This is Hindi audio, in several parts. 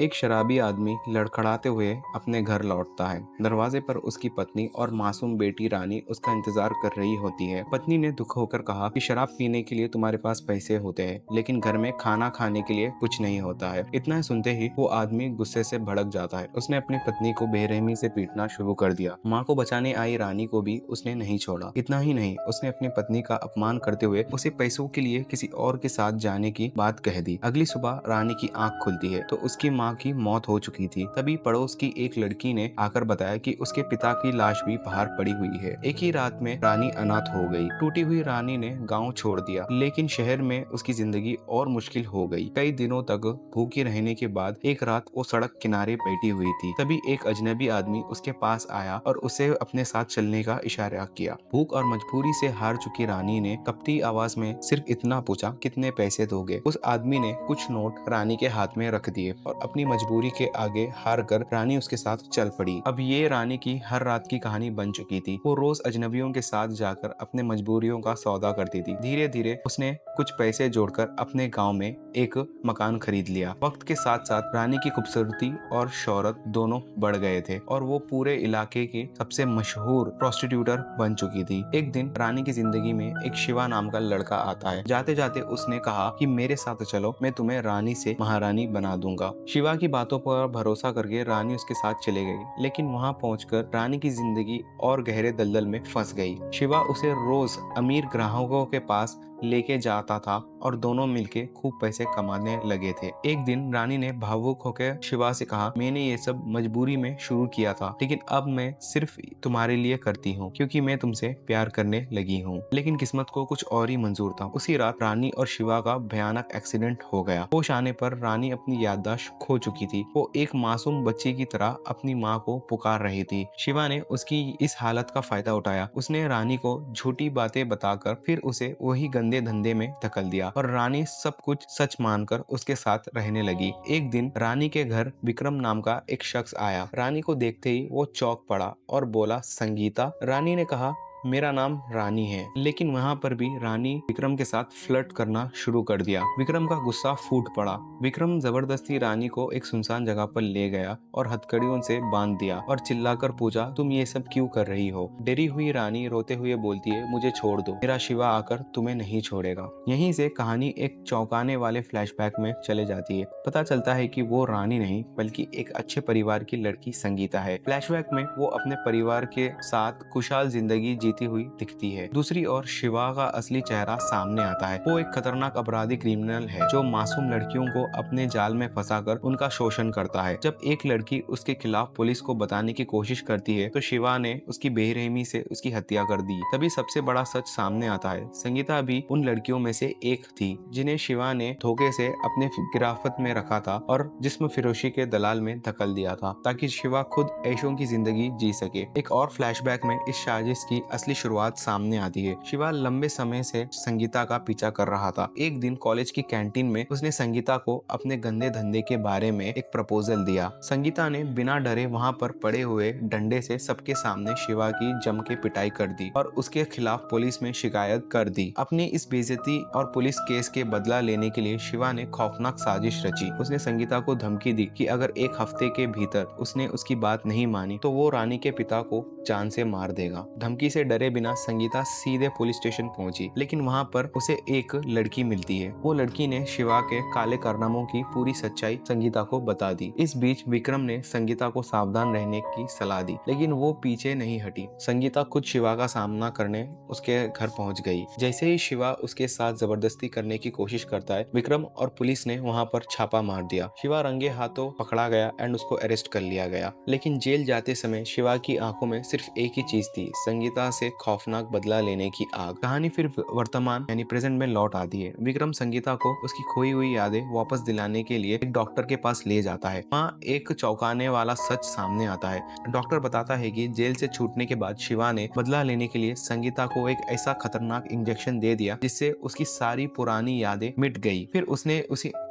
एक शराबी आदमी लड़खड़ाते हुए अपने घर लौटता है। दरवाजे पर उसकी पत्नी और मासूम बेटी रानी उसका इंतजार कर रही होती है। पत्नी ने दुख होकर कहा कि शराब पीने के लिए तुम्हारे पास पैसे होते हैं, लेकिन घर में खाना खाने के लिए कुछ नहीं होता है। इतना सुनते ही वो आदमी गुस्से से भड़क जाता है। उसने अपनी पत्नी को बेरहमी से पीटना शुरू कर दिया। माँ को बचाने आई रानी को भी उसने नहीं छोड़ा। इतना ही नहीं, उसने अपनी पत्नी का अपमान करते हुए उसे पैसों के लिए किसी और के साथ जाने की बात कह दी। अगली सुबह रानी की आंख खुलती है तो उसकी माँ की मौत हो चुकी थी। तभी पड़ोस की एक लड़की ने आकर बताया कि उसके पिता की लाश भी बाहर पड़ी हुई है। एक ही रात में रानी अनाथ हो गई। टूटी हुई रानी ने गांव छोड़ दिया, लेकिन शहर में उसकी जिंदगी और मुश्किल हो गई। कई दिनों तक भूखी रहने के बाद एक रात वो सड़क किनारे बैठी हुई थी। तभी एक अजनबी आदमी उसके पास आया और उसे अपने साथ चलने का इशारा किया। भूख और मजबूरी से हार चुकी रानी ने कपटी आवाज में सिर्फ इतना पूछा, कितने पैसे दोगे? उस आदमी ने कुछ नोट रानी के हाथ में रख दिए और अपनी मजबूरी के आगे हार कर रानी उसके साथ चल पड़ी। अब ये रानी की हर रात की कहानी बन चुकी थी। वो रोज अजनबियों के साथ जाकर अपने मजबूरियों का सौदा करती थी। धीरे धीरे उसने कुछ पैसे जोड़कर अपने गांव में एक मकान खरीद लिया। वक्त के साथ साथ रानी की खूबसूरती और शोहरत दोनों बढ़ गए थे और वो पूरे इलाके की सबसे मशहूर प्रोस्टिट्यूटर बन चुकी थी। एक दिन रानी की जिंदगी में एक शिवा नाम का लड़का आता है। जाते जाते उसने कहा कि मेरे साथ चलो, मैं तुम्हें रानी से महारानी बना दूंगा। शिवा की बातों पर भरोसा करके रानी उसके साथ चले गई, लेकिन वहां पहुंचकर रानी की जिंदगी और गहरे दलदल में फंस गई। शिवा उसे रोज अमीर ग्राहकों के पास लेके जाता था और दोनों मिलके खूब पैसे कमाने लगे थे। एक दिन रानी ने भावुक होकर शिवा से कहा, मैंने ये सब मजबूरी में शुरू किया था, लेकिन अब मैं सिर्फ तुम्हारे लिए करती हूँ क्योंकि मैं तुमसे प्यार करने लगी हूँ। लेकिन किस्मत को कुछ और ही मंजूर था। उसी रात रानी और शिवा का भयानक एक्सीडेंट हो गया। होश आने पर रानी अपनी याददाश्त खो चुकी थी। वो एक मासूम बच्ची की तरह अपनी माँ को पुकार रही थी। शिवा ने उसकी इस हालत का फायदा उठाया। उसने रानी को झूठी बातें बताकर फिर उसे वही गंदे धंधे में धकेल दिया और रानी सब कुछ सच मानकर उसके साथ रहने लगी। एक दिन रानी के घर विक्रम नाम का एक शख्स आया। रानी को देखते ही वो चौंक पड़ा और बोला, संगीता? रानी ने कहा, मेरा नाम रानी है। लेकिन वहाँ पर भी रानी विक्रम के साथ फ्लर्ट करना शुरू कर दिया। विक्रम का गुस्सा फूट पड़ा। विक्रम जबरदस्ती रानी को एक सुनसान जगह पर ले गया और हथकड़ियों से बांध दिया और चिल्लाकर पूछा, तुम ये सब क्यों कर रही हो? डरी हुई रानी रोते हुए बोलती है, मुझे छोड़ दो, मेरा शिवा आकर तुम्हें नहीं छोड़ेगा। यहीं से कहानी एक चौंकाने वाले फ्लैशबैक में चले जाती है। पता चलता है कि वो रानी नहीं बल्कि एक अच्छे परिवार की लड़की संगीता है। फ्लैशबैक में वो अपने परिवार के साथ खुशहाल जिंदगी जीती हुई दिखती है। दूसरी ओर शिवा का असली चेहरा सामने आता है। वो एक खतरनाक अपराधी क्रिमिनल है जो मासूम लड़कियों को अपने जाल में फंसाकर उनका शोषण करता है। जब एक लड़की उसके खिलाफ पुलिस को बताने की कोशिश करती है तो शिवा ने उसकी बेरहमी से उसकी हत्या कर दी। तभी सबसे बड़ा सच सामने आता है। संगीता भी उन लड़कियों में से एक थी जिन्हें शिवा ने धोखे से अपने गिरफ्त में रखा था और जिस्म फिरोशी के दलाल में धकेल दिया था ताकि शिवा खुद ऐशों की जिंदगी जी सके। एक और फ्लैशबैक में इस साजिश की असली शुरुआत सामने आती है। शिवा लंबे समय से संगीता का पीछा कर रहा था। एक दिन कॉलेज की कैंटीन में उसने संगीता को अपने गंदे धंधे के बारे में एक प्रपोजल दिया। संगीता ने बिना डरे वहां पर पड़े हुए डंडे से सबके सामने शिवा की जम के पिटाई कर दी और उसके खिलाफ पुलिस में शिकायत कर दी। अपनी इस बेइज्जती और पुलिस केस के बदला लेने के लिए शिवा ने खौफनाक साजिश रची। उसने संगीता को धमकी दी कि अगर एक हफ्ते के भीतर उसने उसकी बात नहीं मानी तो वो रानी के पिता को जान से मार देगा। धमकी से डरे बिना संगीता सीधे पुलिस स्टेशन पहुंची, लेकिन वहां पर उसे एक लड़की मिलती है। वो लड़की ने शिवा के काले कारनामों की पूरी सच्चाई संगीता को बता दी। इस बीच विक्रम ने संगीता को सावधान रहने की सलाह दी, लेकिन वो पीछे नहीं हटी। संगीता खुद शिवा का सामना करने उसके घर पहुंच गई। जैसे ही शिवा उसके साथ जबरदस्ती करने की कोशिश करता है, विक्रम और पुलिस ने वहां पर छापा मार दिया। शिवा रंगे हाथों पकड़ा गया एंड उसको अरेस्ट कर लिया गया। लेकिन जेल जाते समय शिवा की आंखों में सिर्फ एक ही चीज थी, संगीता से खौफनाक बदला लेने की आग। कहानी फिर वर्तमान यानी प्रेजेंट में लौट आती है। विक्रम संगीता को उसकी खोई हुई यादें वापस दिलाने के लिए एक डॉक्टर के पास ले जाता है। वहाँ एक चौंकाने वाला सच सामने आता है। डॉक्टर बताता है कि जेल से छूटने के बाद शिवा ने बदला लेने के लिए संगीता को एक ऐसा खतरनाक इंजेक्शन दे दिया जिससे उसकी सारी पुरानी यादें मिट गई।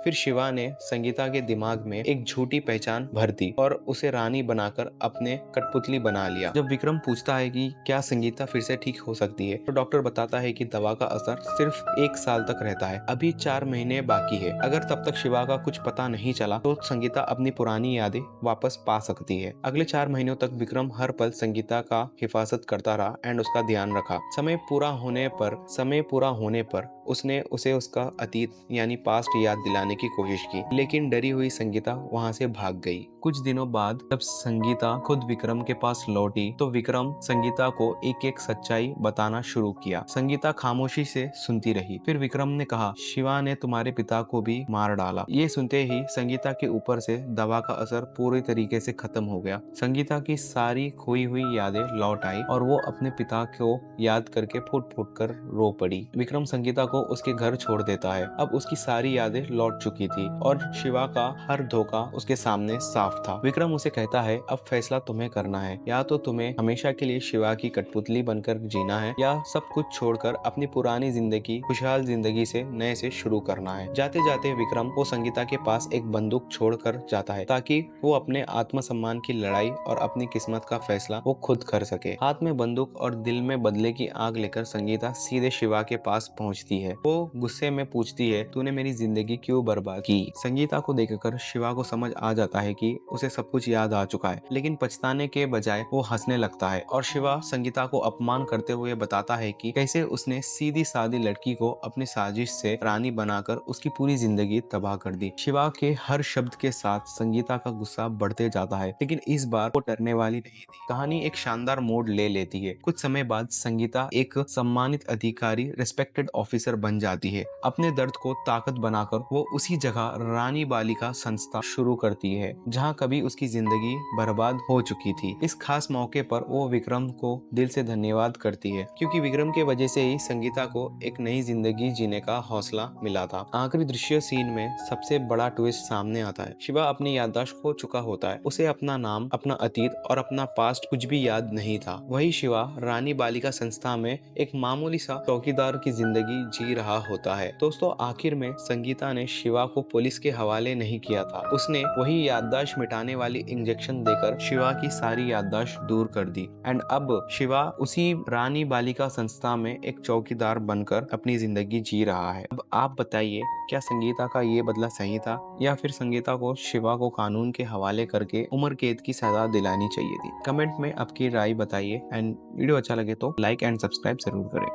फिर शिवा ने संगीता के दिमाग में एक झूठी पहचान भर दी और उसे रानी बनाकर अपने कठपुतली बना लिया। जब विक्रम पूछता है कि क्या संगीता संगीता फिर से ठीक हो सकती है तो डॉक्टर बताता है कि दवा का असर सिर्फ 1 साल तक रहता है। अभी 4 महीने बाकी है। अगर तब तक शिवा का कुछ पता नहीं चला तो संगीता अपनी पुरानी यादें वापस पा सकती है। अगले 4 महीनों तक विक्रम हर पल संगीता का हिफाजत करता रहा एंड उसका ध्यान रखा। समय पूरा होने पर उसने उसे उसका अतीत यानी पास्ट याद दिलाने की कोशिश की, लेकिन डरी हुई संगीता वहां से भाग गई। कुछ दिनों बाद जब संगीता खुद विक्रम के पास लौटी तो विक्रम संगीता को एक एक सच्चाई बताना शुरू किया। संगीता खामोशी से सुनती रही। फिर विक्रम ने कहा, शिवा ने तुम्हारे पिता को भी मार डाला। ये सुनते ही संगीता के ऊपर से दवा का असर पूरी तरीके से खत्म हो गया। संगीता की सारी खोई हुई यादें लौट आई और वो अपने पिता को याद करके फूट फूट कर रो पड़ी। विक्रम संगीता को उसके घर छोड़ देता है। अब उसकी सारी यादें लौट चुकी थी और शिवा का हर धोखा उसके सामने साफ था। विक्रम उसे कहता है, अब फैसला तुम्हें करना है। या तो तुम्हें हमेशा के लिए शिवा की कठपुतली बनकर जीना है या सब कुछ छोड़कर अपनी पुरानी जिंदगी, खुशहाल जिंदगी से नए से शुरू करना है। जाते जाते विक्रम वो संगीता के पास एक बंदूक छोड़कर जाता है ताकि वो अपने आत्मसम्मान की लड़ाई और अपनी किस्मत का फैसला वो खुद कर सके। हाथ में बंदूक और दिल में बदले की आग लेकर संगीता सीधे शिवा के पास पहुंचती है। वो गुस्से में पूछती है, तूने मेरी जिंदगी क्यों बर्बाद की? संगीता को देखकर शिवा को समझ आ जाता है कि उसे सब कुछ याद आ चुका है, लेकिन पछताने के बजाय वो हंसने लगता है और शिवा संगीता को अपमान करते हुए बताता है कि कैसे उसने सीधी सादी लड़की को अपनी साजिश से रानी बनाकर उसकी पूरी जिंदगी तबाह कर दी। शिवा के हर शब्द के साथ संगीता का गुस्सा बढ़ते जाता है, लेकिन इस बार वो डरने वाली नहीं थी। कहानी एक शानदार मोड़ ले लेती है। कुछ समय बाद संगीता एक सम्मानित अधिकारी, रेस्पेक्टेड ऑफिसर बन जाती है। अपने दर्द को ताकत बनाकर वो उसी जगह रानी बालिका संस्था शुरू करती है जहाँ कभी उसकी जिंदगी बर्बाद हो चुकी थी। इस खास मौके पर वो विक्रम को दिल से धन्यवाद करती है, क्योंकि विक्रम के वजह से ही संगीता को एक नई जिंदगी जीने का हौसला मिला था। आखिरी दृश्य सीन में सबसे बड़ा ट्विस्ट सामने आता है। शिवा अपनी याददाश्त खो चुका होता है। उसे अपना नाम, अपना अतीत और अपना पास्ट कुछ भी याद नहीं था। वही शिवा रानी बालिका संस्था में एक मामूली सा चौकीदार की जिंदगी जी रहा होता है। दोस्तों, आखिर में संगीता ने शिवा को पुलिस के हवाले नहीं किया था। उसने वही याददाश्त मिटाने वाली इंजेक्शन देकर शिवा की सारी याददाश्त दूर कर दी एंड अब शिवा उसी रानी बालिका संस्था में एक चौकीदार बनकर अपनी जिंदगी जी रहा है। अब आप बताइए, क्या संगीता का ये बदला सही था या फिर संगीता को शिवा को कानून के हवाले करके उम्र कैद की सजा दिलानी चाहिए थी? कमेंट में आपकी राय बताइए एंड वीडियो अच्छा लगे तो लाइक एंड सब्सक्राइब जरूर करें।